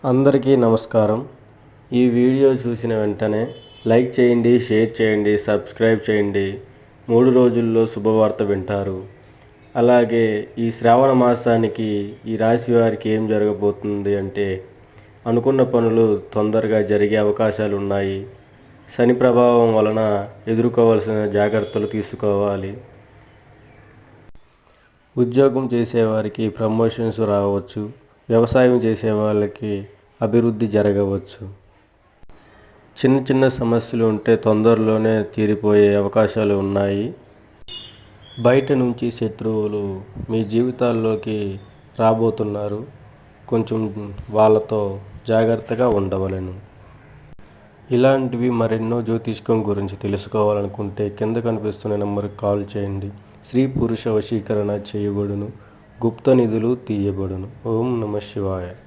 అందరికీ నమస్కారం. ఈ వీడియో చూసిన వెంటనే లైక్ చేయండి, షేర్ చేయండి, సబ్స్క్రైబ్ చేయండి. 3 రోజుల్లో శుభవార్త వింటారు. అలాగే ఈ శ్రావణ మాసానికి ఈ రాశి వారికి ఏం జరగబోతుంది అంటే అనుకున్న పనులు తొందరగా జరిగే అవకాశాలు ఉన్నాయి. శని ప్రభావం వలన ఎదుర్కోవాల్సిన జాగ్రత్తలు తీసుకోవాలి. ఉద్యోగం చేసేవారికి ప్రమోషన్స్ రావచ్చు. వ్యవసాయం చేసే వాళ్ళకి అభివృద్ధి జరగవచ్చు. చిన్న చిన్న సమస్యలు ఉంటే తొందరలోనే తీరిపోయే అవకాశాలు ఉన్నాయి. బయట నుంచి శత్రువులు మీ జీవితాల్లోకి రాబోతున్నారు. కొంచెం వాళ్ళతో జాగ్రత్తగా ఉండవలెను. ఇలాంటివి మరెన్నో జ్యోతిష్కం గురించి తెలుసుకోవాలనుకుంటే కింద కనిపిస్తున్న నెంబర్కి కాల్ చేయండి. స్త్రీ పురుష వశీకరణ చేయబడును. గుప్త నిధులు తీయబడును. ఓం నమః శివాయ.